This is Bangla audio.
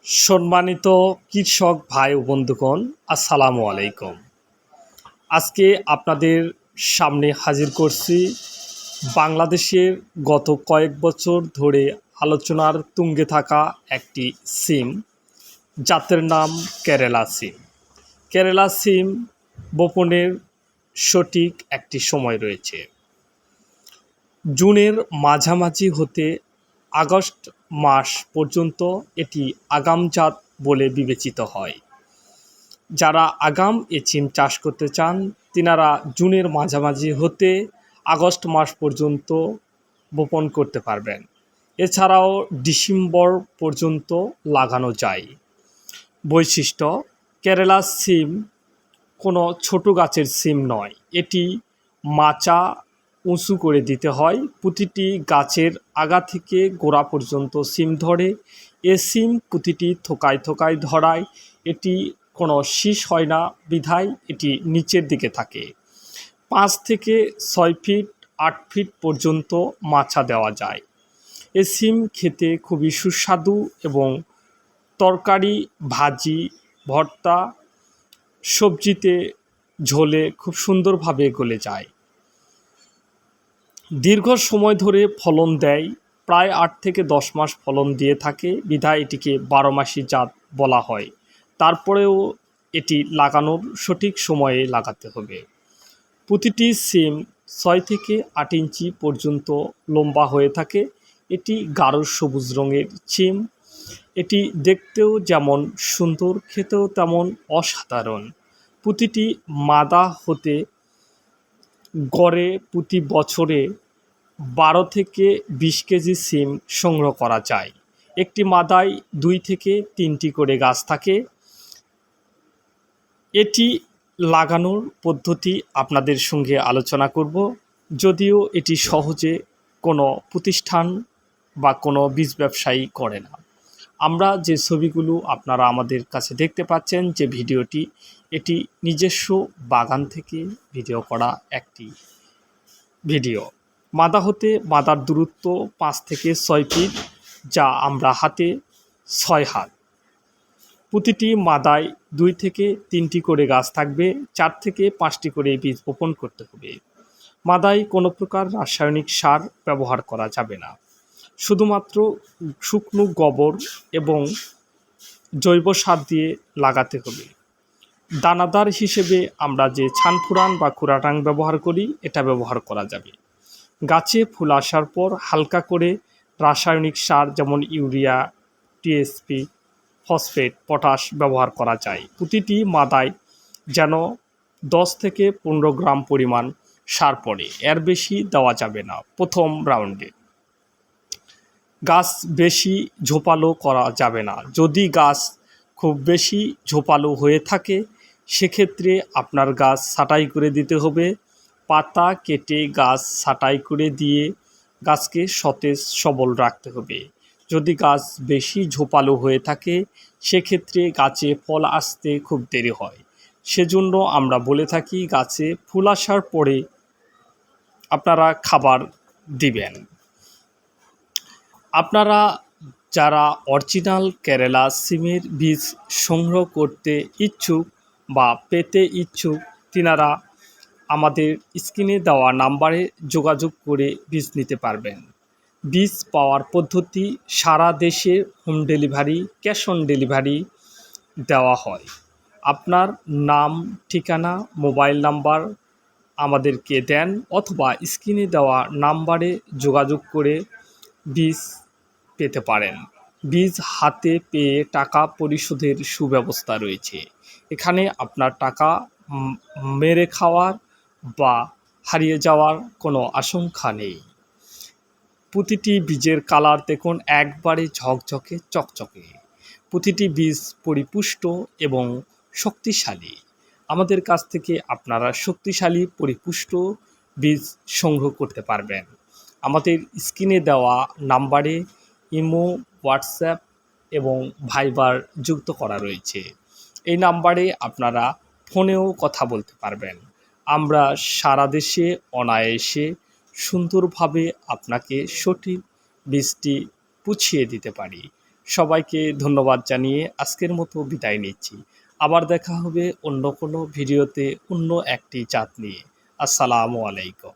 সম্মানিত কৃষক ভাই ও বন্ধুগণ, আসসালামু আলাইকুম। আজকে আপনাদের সামনে হাজির করছি বাংলাদেশের গত কয়েক বছর ধরে আলোচনার তুঙ্গে থাকা একটি সিম, জাতের নাম কেরালা সিম। কেরালা সিম বপনের সঠিক একটি সময় রয়েছে। জুনের মাঝামাঝি হতে আগস্ট মাস পর্যন্ত এটি আগাম জাত বলে বিবেচিত হয়। যারা আগাম এ সিম চাষ করতে চান তিনারা জুনের মাঝামাঝি হতে আগস্ট মাস পর্যন্ত বপন করতে পারবেন। এছাড়াও ডিসেম্বর পর্যন্ত লাগানো যায়। বৈশিষ্ট্য: কেরালা সিম কোনো ছোট গাছের সিম নয়, এটি মাচা উঁচু করে দিতে হয়। প্রতিটি গাছের আগা থেকে গোড়া পর্যন্ত সিম ধরে। এ সিম প্রতিটি থোকায় থোকায় ধরায়। এটি কোনো শীষ হয় না বিধায় এটি নিচের দিকে থাকে। 5 থেকে 6 ফিট 8 ফিট পর্যন্ত মাচা দেওয়া যায়। এ সিম খেতে খুবই সুস্বাদু এবং তরকারি, ভাজি, ভর্তা, সবজিতে, ঝোলে খুব সুন্দরভাবে গলে যায়। দীর্ঘ সময় ধরে ফলন দেয়, প্রায় 8 থেকে 10 মাস ফলন দিয়ে থাকে বিধায় এটিকে 12 মাসি জাত বলা হয়। তারপরেও এটি লাগানোর সঠিক সময়ে লাগাতে হবে। প্রতিটি সিম 6 থেকে 8 ইঞ্চি পর্যন্ত লম্বা হয়ে থাকে। এটি গাঢ় সবুজ রঙের সিম। এটি দেখতেও যেমন সুন্দর, খেতেও তেমন অসাধারণ। প্রতিটি মাদা হতে গড়ে প্রতি বছরে 12 থেকে 20 কেজি সিম সংগ্রহ করা যায়। একটি মাদায় 2 থেকে 3টি করে গাছ থাকে। এটি লাগানোর পদ্ধতি আপনাদের সঙ্গে আলোচনা করব, যদিও এটি সহজে কোনো প্রতিষ্ঠান বা কোনো বীজ ব্যবসায়ী করে না। আমরা যে ছবিগুলো আপনারা আমাদের কাছে দেখতে পাচ্ছেন, যে ভিডিওটি, এটি নিজস্ব বাগান থেকে ভিডিও করা একটি ভিডিও। মাদা হতে মাদার দূরত্ব 5 থেকে 6 ফিট, যা আমরা হাতে 6 হাত। প্রতিটি মাদায় 2 থেকে 3টি করে গাছ থাকবে। 4 থেকে 5টি করে বীজ বপন করতে হবে। মাদায় কোনো প্রকার রাসায়নিক সার ব্যবহার করা যাবে না। শুধুমাত্র শুকনো গোবর এবং জৈব সার দিয়ে লাগাতে হবে। দানাদার হিসেবে আমরা যে ছানফুরান বা কুড়াটাং ব্যবহার করি, এটা ব্যবহার করা যাবে। গাছে ফুল আসার পর হালকা করে রাসায়নিক সার যেমন ইউরিয়া, টিএসপি, ফসফেট, পটাশ ব্যবহার করা যায়। প্রতিটি মাদায় যেন 10 থেকে 15 গ্রাম পরিমাণ সার পড়ে, এর বেশি দেওয়া যাবে না প্রথম রাউন্ডে। গাছ বেশি ঝোপালো করা যাবে না। যদি গাছ খুব বেশি ঝোপালো হয়ে থাকে সেক্ষেত্রে আপনার গাছ ছাঁটাই করে দিতে হবে। পাতা কেটে গাছ ছাঁটাই করে দিয়ে গাছকে সতেজ সবল রাখতে হবে। যদি গাছ বেশি ঝোপালো হয়ে থাকে সেক্ষেত্রে গাছে ফল আসতে খুব দেরি হয়। সেজন্য আমরা বলে থাকি গাছে ফুল আসার পরে আপনারা খাবার দিবেন। আপনারা যারা অরিজিনাল কেরালা সিমের বীজ সংগ্রহ করতে ইচ্ছুক বা পেতে ইচ্ছুক তিনারা আমাদের স্ক্রিনে দেওয়া নাম্বারে যোগাযোগ করে বীজ নিতে পারবেন। বীজ পাওয়ার পদ্ধতি: সারা দেশে home delivery, cash on delivery দেওয়া হয়। আপনার নাম, ঠিকানা, মোবাইল নাম্বার আমাদেরকে দেন অথবা স্ক্রিনে দেওয়া নাম্বারে যোগাযোগ করে বীজ পেতে পারেন। বীজ হাতে পেয়ে টাকা পরিশোধের সুব্যবস্থা রয়েছে। এখানে আপনার টাকা মেরে খাওয়ার বা হারিয়ে যাওয়ার কোনো আশঙ্কা নেই। প্রতিটি বীজের কালার দেখুন, একবারে ঝকঝকে চকচকে। প্রতিটি বীজ পরিপুষ্ট এবং শক্তিশালী। আমাদের কাছ থেকে আপনারা শক্তিশালী পরিপুষ্ট বীজ সংগ্রহ করতে পারবেন। আমাদের স্ক্রিনে দেওয়া নাম্বারে ইমো, হোয়াটসঅ্যাপ এবং ভাইবার যুক্ত করা রয়েছে। এই নাম্বারে আপনারা ফোনেও কথা বলতে পারবেন। আমরা সারা দেশে অনায়াসে সুন্দরভাবে আপনাকে সঠিক বীজটি পুছিয়ে দিতে পারি। সবাইকে ধন্যবাদ জানিয়ে আজকের মতো বিদায় নিচ্ছি। আবার দেখা হবে অন্য কোনো ভিডিওতে অন্য একটি জাত নিয়ে। আসসালামু আলাইকুম।